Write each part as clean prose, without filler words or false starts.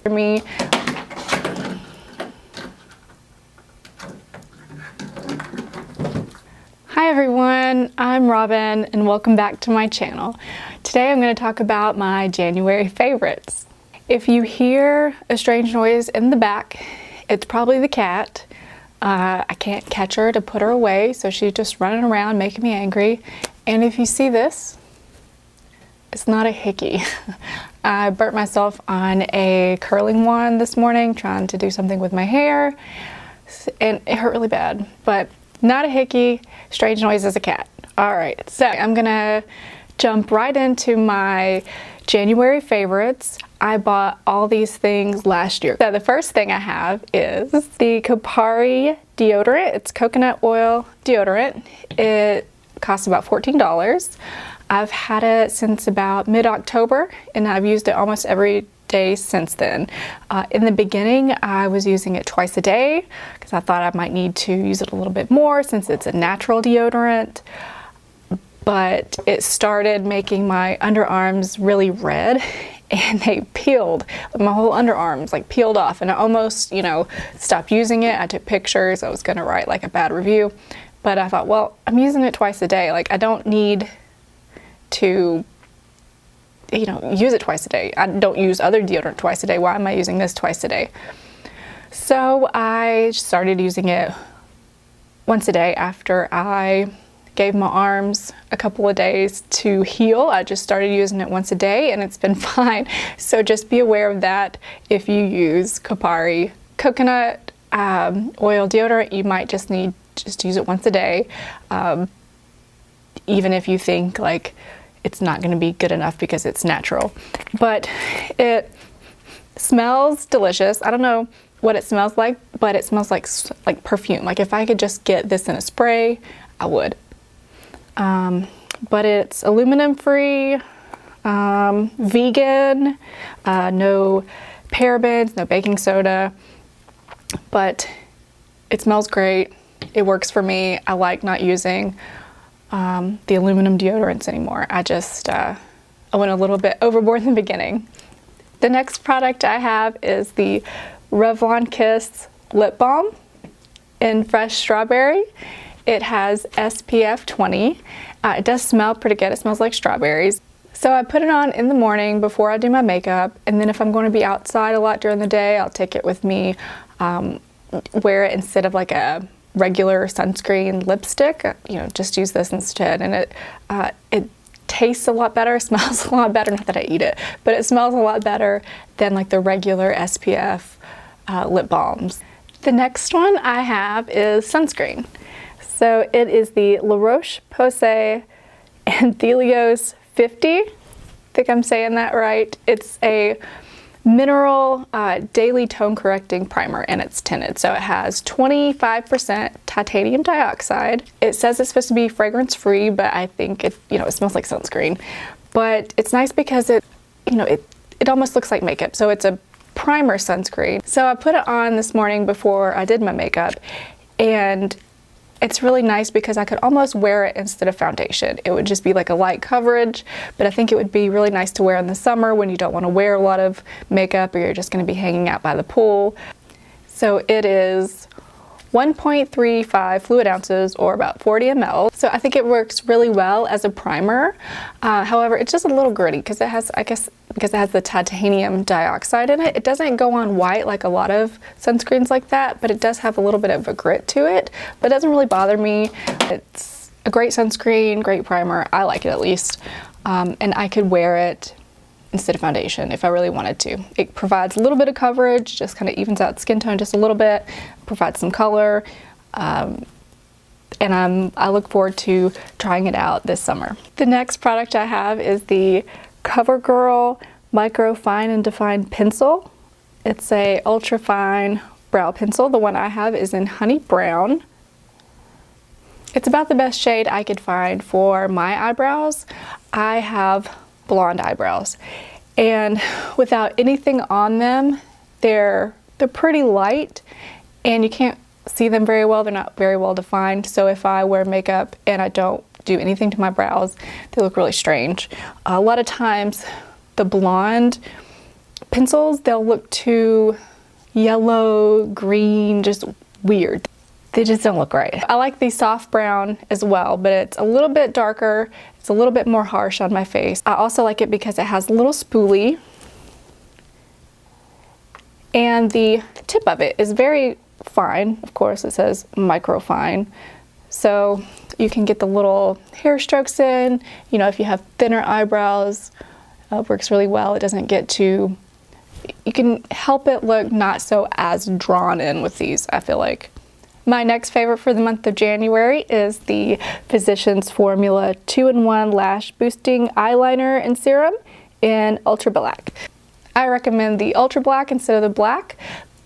me. Hi everyone, I'm Robin and welcome back to my channel. Today I'm going to talk about my January favorites. If you hear a strange noise in the back, it's probably the cat. I can't catch her to put her away, so she's just running around making me angry. And if you see this, it's not a hickey. I burnt myself on a curling wand this morning trying to do something with my hair, and it hurt really bad, but not a hickey. Strange noise is a cat. All right, so I'm gonna jump right into my January favorites. I bought all these things last year. So the first thing I have is the Kopari Deodorant. It's coconut oil deodorant. It costs about $14. I've had it since about mid-October and I've used it almost every day since then. In the beginning, I was using it twice a day because I thought I might need to use it a little bit more since it's a natural deodorant. But it started making my underarms really red and they peeled. My whole underarms like peeled off and I almost, stopped using it. I took pictures. I was gonna write like a bad review, but I thought, well, I'm using it twice a day. Like I don't need to use it twice a day. I don't use other deodorant twice a day. Why am I using this twice a day? So I started using it once a day after I gave my arms a couple of days to heal. I just started using it once a day and it's been fine. So just be aware of that. If you use Kopari coconut oil deodorant, you might just need to use it once a day. Even if you think like it's not going to be good enough because it's natural. But it smells delicious. I don't know what it smells like, but it smells like perfume. Like if I could just get this in a spray, I would. But it's aluminum free, vegan, no parabens, no baking soda, but it smells great. It works for me. I like not using the aluminum deodorants anymore. I went a little bit overboard in the beginning. The next product I have is the Revlon Kiss Lip Balm in Fresh Strawberry. It has SPF 20. It does smell pretty good. It smells like strawberries. So I put it on in the morning before I do my makeup, and then if I'm going to be outside a lot during the day, I'll take it with me, wear it instead of like a regular sunscreen lipstick. Just use this instead, and it tastes a lot better, smells a lot better. Not that I eat it, but it smells a lot better than like the regular SPF lip balms. The next one I have is sunscreen. So it is the Roche-Posay Anthelios 50. I think I'm saying that right. It's a mineral daily tone correcting primer and it's tinted. So it has 25% titanium dioxide. It says it's supposed to be fragrance free, but I think it smells like sunscreen. But it's nice because it almost looks like makeup. So it's a primer sunscreen. So I put it on this morning before I did my makeup, and it's really nice because I could almost wear it instead of foundation. It would just be like a light coverage, but I think it would be really nice to wear in the summer when you don't want to wear a lot of makeup or you're just going to be hanging out by the pool. So it is 1.35 fluid ounces or about 40 ml. So I think it works really well as a primer. However, it's just a little gritty because it has, because it has the titanium dioxide in it. It doesn't go on white like a lot of sunscreens like that, but it does have a little bit of a grit to it, but it doesn't really bother me. It's a great sunscreen, great primer. I like it at least. And I could wear it instead of foundation if I really wanted to. It provides a little bit of coverage, just kind of evens out skin tone just a little bit, provides some color, and I look forward to trying it out this summer. The next product I have is the Covergirl Micro Fine and Defined Pencil. It's a ultra fine brow pencil. The one I have is in honey brown. It's about the best shade I could find for my eyebrows. I have blonde eyebrows, and without anything on them, they're pretty light and you can't see them very well. They're not very well defined. So if I wear makeup and I don't do anything to my brows, they look really strange. A lot of times the blonde pencils, they'll look too yellow, green, just weird. They just don't look right. I like the soft brown as well, but it's a little bit darker. It's a little bit more harsh on my face. I also like it because it has a little spoolie. And the tip of it is very fine. Of course, it says micro fine. So you can get the little hair strokes in. You know, if you have thinner eyebrows, it works really well. It doesn't get too, you can help it look not so as drawn in with these, I feel like. My next favorite for the month of January is the Physicians Formula 2-in-1 Lash Boosting Eyeliner and Serum in Ultra Black. I recommend the Ultra Black instead of the black.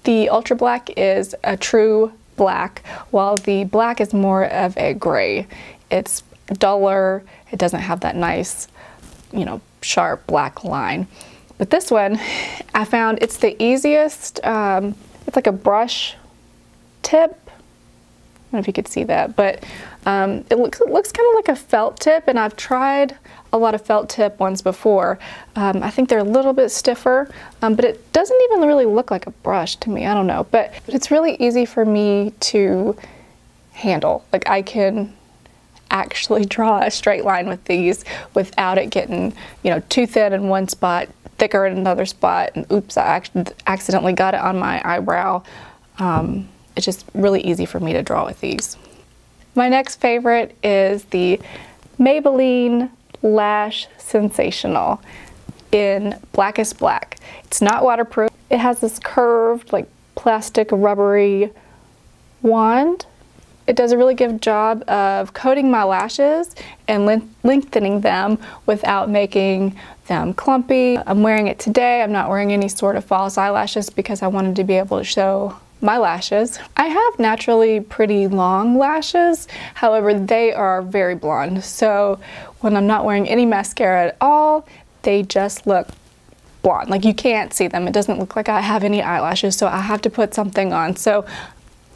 The Ultra Black is a true black, while the black is more of a gray. It's duller, it doesn't have that nice, you know, sharp black line. But this one, I found it's the easiest, it's like a brush tip. I don't know if you could see that, but it looks kind of like a felt tip, and I've tried a lot of felt tip ones before. I think they're a little bit stiffer, but it doesn't even really look like a brush to me. I don't know, but it's really easy for me to handle. Like, I can actually draw a straight line with these without it getting, you know, too thin in one spot, thicker in another spot, and oops, I accidentally got it on my eyebrow. It's just really easy for me to draw with these. My next favorite is the Maybelline Lash Sensational in Blackest Black. It's not waterproof. It has this curved, like, plastic rubbery wand. It does a really good job of coating my lashes and lengthening them without making them clumpy. I'm wearing it today. I'm not wearing any sort of false eyelashes because I wanted to be able to show my lashes. I have naturally pretty long lashes, however they are very blonde, so when I'm not wearing any mascara at all, they just look blonde. Like, you can't see them. It doesn't look like I have any eyelashes, so I have to put something on. So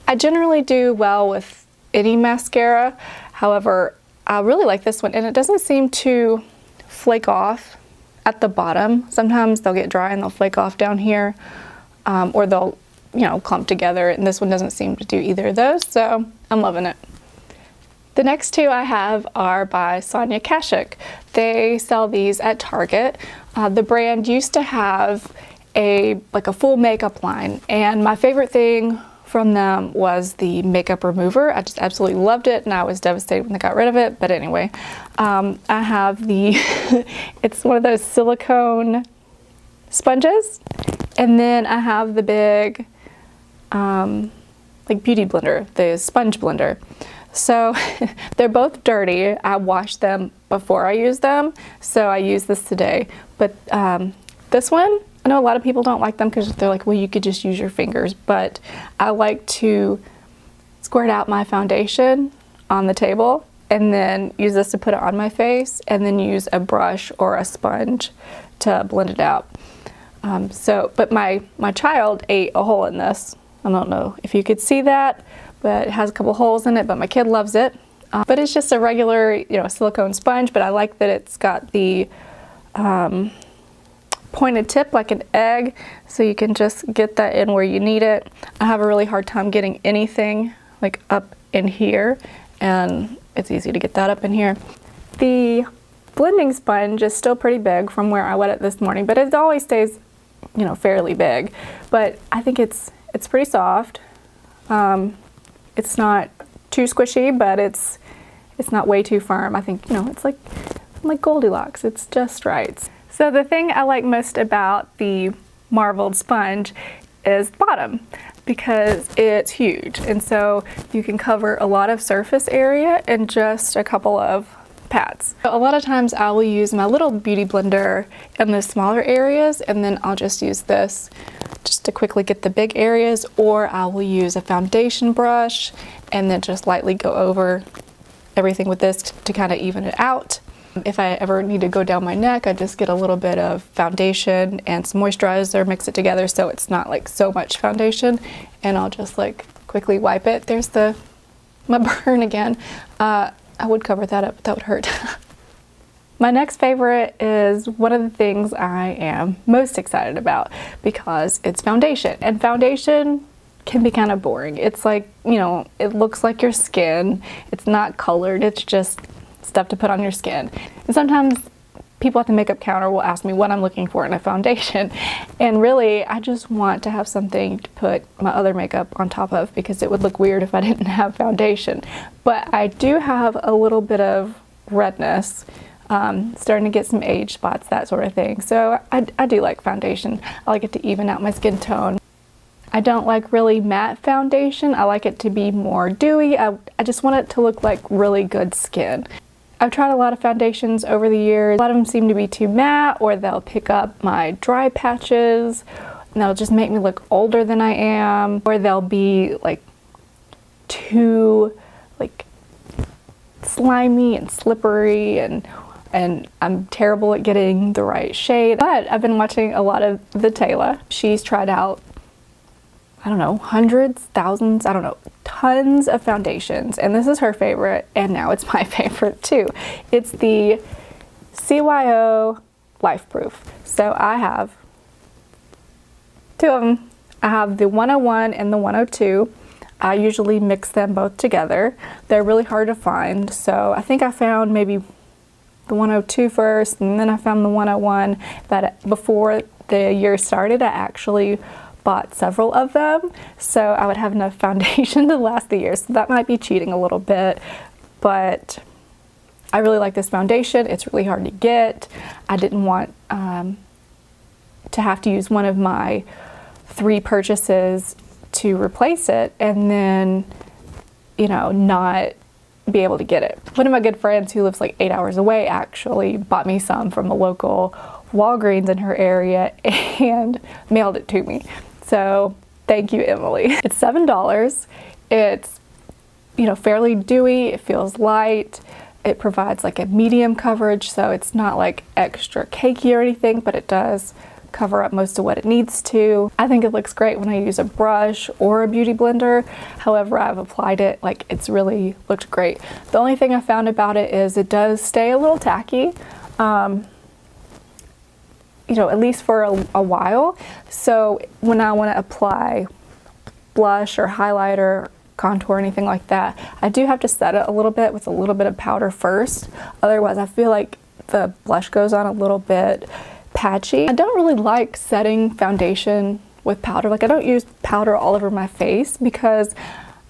I generally do well with any mascara, however I really like this one, and it doesn't seem to flake off at the bottom. Sometimes they'll get dry and they'll flake off down here, or they'll, you know, clump together, and this one doesn't seem to do either of those, so I'm loving it. The next two I have are by Sonia Kashuk. They sell these at Target. The brand used to have a full makeup line, and my favorite thing from them was the makeup remover. I just absolutely loved it, and I was devastated when they got rid of it, but anyway. I have the, it's one of those silicone sponges, and then I have the big like beauty blender, the sponge blender. So they're both dirty. I washed them before I used them, so I used this today. But this one, I know a lot of people don't like them because they're like, well, you could just use your fingers, but I like to squirt out my foundation on the table and then use this to put it on my face, and then use a brush or a sponge to blend it out. But my child ate a hole in this. I don't know if you could see that, but it has a couple holes in it, but my kid loves it. But it's just a regular, you know, silicone sponge, but I like that it's got the pointed tip like an egg, so you can just get that in where you need it. I have a really hard time getting anything like up in here, and it's easy to get that up in here. The blending sponge is still pretty big from where I wet it this morning, but it always stays, you know, fairly big. But I think it's pretty soft. It's not too squishy, but it's not way too firm. I think, you know, it's like Goldilocks. It's just right. So the thing I like most about the marbled sponge is the bottom, because it's huge, and so you can cover a lot of surface area in just a couple of pats. A lot of times I will use my little beauty blender in the smaller areas, and then I'll just use this just to quickly get the big areas, or I will use a foundation brush and then just lightly go over everything with this to kind of even it out. If I ever need to go down my neck, I just get a little bit of foundation and some moisturizer, mix it together so it's not like so much foundation, and I'll just like quickly wipe it. There's my burn again. I would cover that up, but that would hurt. My next favorite is one of the things I am most excited about because it's foundation. And foundation can be kind of boring. It's like, you know, it looks like your skin. It's not colored, it's just stuff to put on your skin. And sometimes people at the makeup counter will ask me what I'm looking for in a foundation. And really, I just want to have something to put my other makeup on top of because it would look weird if I didn't have foundation. But I do have a little bit of redness, starting to get some age spots, that sort of thing. So I do like foundation. I like it to even out my skin tone. I don't like really matte foundation. I like it to be more dewy. I just want it to look like really good skin. I've tried a lot of foundations over the years. A lot of them seem to be too matte, or they'll pick up my dry patches and they'll just make me look older than I am, or they'll be like too like slimy and slippery, and I'm terrible at getting the right shade. But I've been watching a lot of the Taylor. She's tried out, I don't know, hundreds, thousands, I don't know, tons of foundations. And this is her favorite, and now it's my favorite too. It's the CYO Lifeproof. So I have two of them. I have the 101 and the 102. I usually mix them both together. They're really hard to find. So I think I found maybe the 102 first, and then I found the 101. But before the year started, I actually bought several of them, so I would have enough foundation to last the year. So that might be cheating a little bit, but I really like this foundation. It's really hard to get. I didn't want to have to use one of my 3 purchases to replace it and then, you know, not be able to get it. One of my good friends who lives like 8 hours away actually bought me some from a local Walgreens in her area and mailed it to me. So thank you, Emily. It's $7. It's, you know, fairly dewy. It feels light. It provides like a medium coverage, so it's not like extra cakey or anything, but it does cover up most of what it needs to. I think it looks great when I use a brush or a beauty blender. However, I've applied it, like it's really looked great. The only thing I found about it is it does stay a little tacky. You know, at least for a while. So when I want to apply blush or highlighter, contour, anything like that, I do have to set it a little bit with a little bit of powder first. Otherwise, I feel like the blush goes on a little bit patchy. I don't really like setting foundation with powder. Like, I don't use powder all over my face because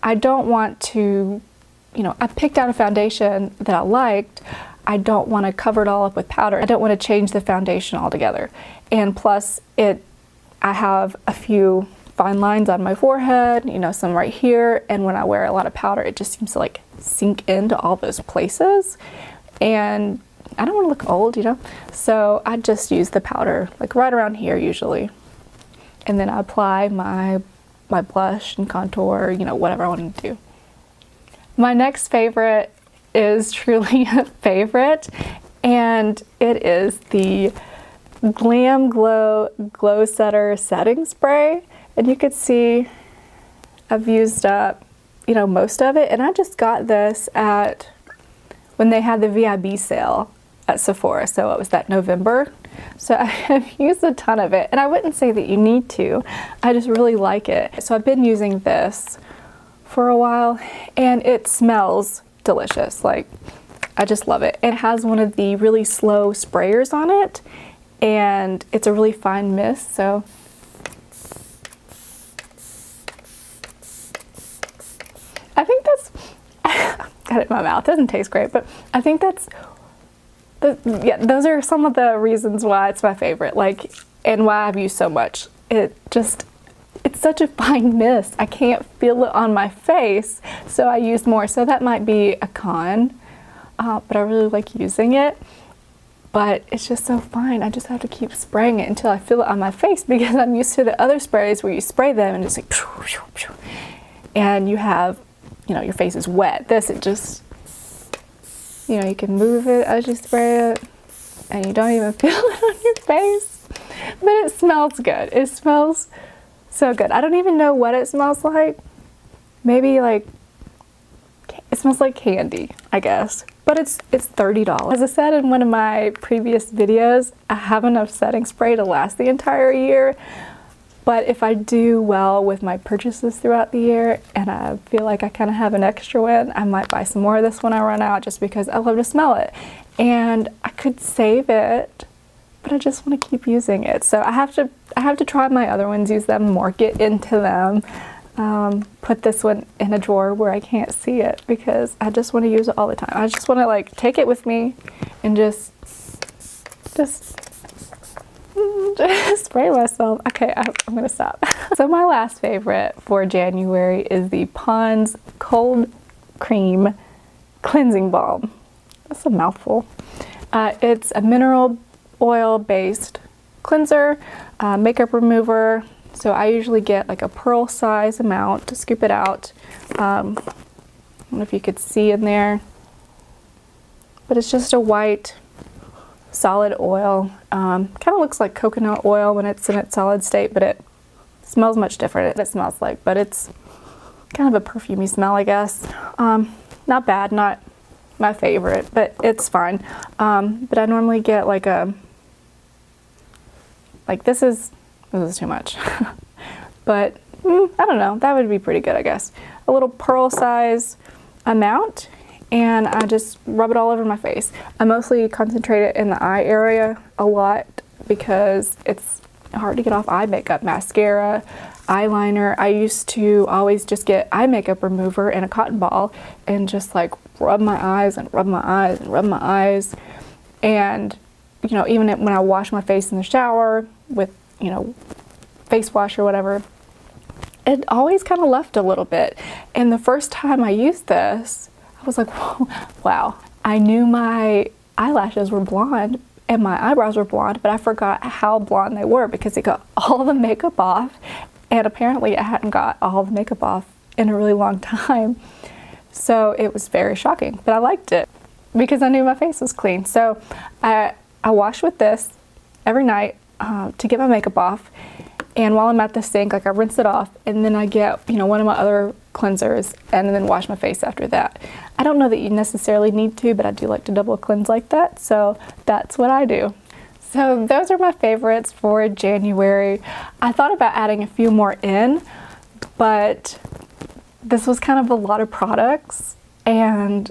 I don't want to, you know, I picked out a foundation that I liked. I don't want to cover it all up with powder. I don't want to change the foundation altogether. And plus, I have a few fine lines on my forehead, you know, some right here, and when I wear a lot of powder, it just seems to like sink into all those places. And I don't want to look old, you know? So I just use the powder like right around here usually. And then I apply my blush and contour, you know, whatever I want to do. My next favorite is truly a favorite, and it is the GlamGlow Glowsetter setting spray. And you could see I've used up, you know, most of it, and I just got this at when they had the VIB sale at Sephora, so it was that November. So I have used a ton of it, and I wouldn't say that you need to. I just really like it. So I've been using this for a while, and it smells delicious. Like, I just love it. It has one of the really slow sprayers on it, and it's a really fine mist. So I think that's got it in my mouth. It doesn't taste great, but I think that's yeah, those are some of the reasons why it's my favorite, like, and why I've used so much. It's such a fine mist. I can't feel it on my face, so I use more. So that might be a con, but I really like using it. But it's just so fine. I just have to keep spraying it until I feel it on my face, because I'm used to the other sprays where you spray them and it's like, and you have, you know, your face is wet. This, it just, you know, you can move it as you spray it and you don't even feel it on your face. But it smells good. It smells so good. I don't even know what it smells like. Maybe like, it smells like candy, I guess. but it's $30. As I said in one of my previous videos, I have enough setting spray to last the entire year. But if I do well with my purchases throughout the year and I feel like I kind of have an extra one, I might buy some more of this when I run out, just because I love to smell it. And I could save it, but I just want to keep using it. So I have to try my other ones, use them more, get into them. Put this one in a drawer where I can't see it because I just want to use it all the time. I just want to like take it with me and just spray myself. Okay, I'm gonna stop. So my last favorite for January is the Pond's Cold Cream Cleansing Balm. That's a mouthful. It's a mineral oil based cleanser, makeup remover. So I usually get like a pearl size amount to scoop it out. I don't know if you could see in there, but it's just a white solid oil. Kind of looks like coconut oil when it's in its solid state, but it smells much different. It smells like, but it's kind of a perfumey smell, I guess. Not bad, not my favorite, but it's fine. But I normally get like this is too much. But I don't know, that would be pretty good, I guess. A little pearl size amount, and I just rub it all over my face. I mostly concentrate it in the eye area a lot because it's hard to get off eye makeup. Mascara, eyeliner. I used to always just get eye makeup remover and a cotton ball and just like rub my eyes and rub my eyes and rub my eyes. And you know, even when I wash my face in the shower with, you know, face wash or whatever, it always kind of left a little bit. And the first time I used this, I was like, whoa, wow. I knew my eyelashes were blonde and my eyebrows were blonde, but I forgot how blonde they were because it got all the makeup off. And apparently I hadn't got all the makeup off in a really long time. So it was very shocking, but I liked it because I knew my face was clean. So I wash with this every night to get my makeup off. And while I'm at the sink, like I rinse it off, and then I get, you know, one of my other cleansers and then wash my face after that. I don't know that you necessarily need to, but I do like to double cleanse like that. So that's what I do. So those are my favorites for January. I thought about adding a few more in, but this was kind of a lot of products and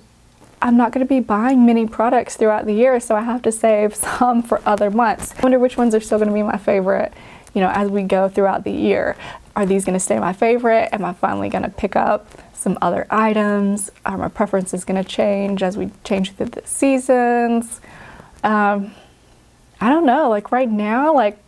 I'm not going to be buying many products throughout the year, so I have to save some for other months. I wonder which ones are still going to be my favorite, you know, as we go throughout the year. Are these going to stay my favorite? Am I finally going to pick up some other items? Are my preferences going to change as we change through the seasons? I don't know. Like right now, like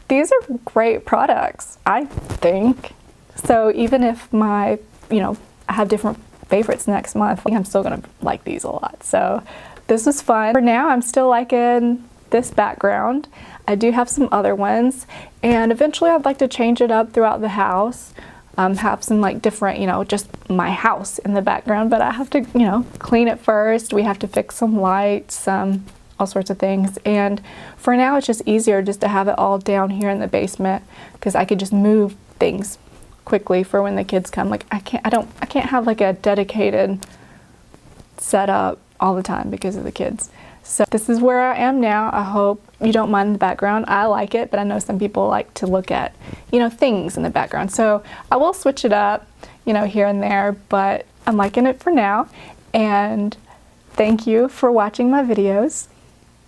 these are great products, I think. So even if my, you know, I have different favorites next month, I think I'm still gonna like these a lot. So this was fun. For now, I'm still liking this background. I do have some other ones, and eventually I'd like to change it up throughout the house. Have some like different, you know, just my house in the background, but I have to, you know, clean it first. We have to fix some lights, all sorts of things. And for now, it's just easier just to have it all down here in the basement because I could just move things quickly for when the kids come. Like I can't have like a dedicated setup all the time because of the kids. So this is where I am now. I hope you don't mind the background. I like it, but I know some people like to look at, you know, things in the background. So I will switch it up, you know, here and there, but I'm liking it for now. And thank you for watching my videos.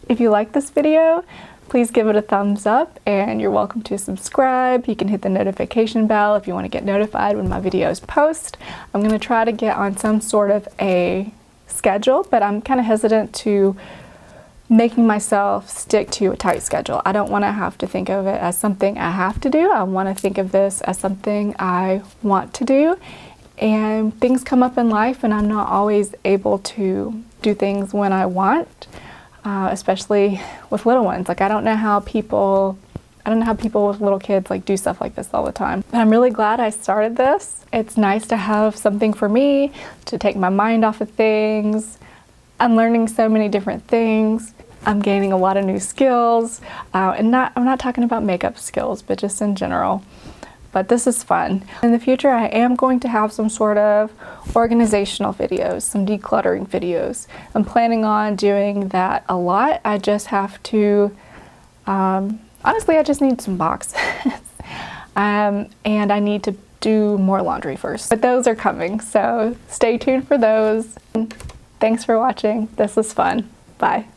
If you like this video, please give it a thumbs up, and you're welcome to subscribe. You can hit the notification bell if you want to get notified when my videos post. I'm going to try to get on some sort of a schedule, but I'm kind of hesitant to making myself stick to a tight schedule. I don't want to have to think of it as something I have to do. I want to think of this as something I want to do. And things come up in life and I'm not always able to do things when I want. Especially with little ones. Like I don't know how people with little kids like do stuff like this all the time. But I'm really glad I started this. It's nice to have something for me to take my mind off of things. I'm learning so many different things. I'm gaining a lot of new skills. And I'm not talking about makeup skills, but just in general. but this is fun. In the future, I am going to have some sort of organizational videos, some decluttering videos. I'm planning on doing that a lot. I just have to, honestly, I just need some boxes. And I need to do more laundry first. But those are coming, so stay tuned for those. Thanks for watching. This was fun. Bye.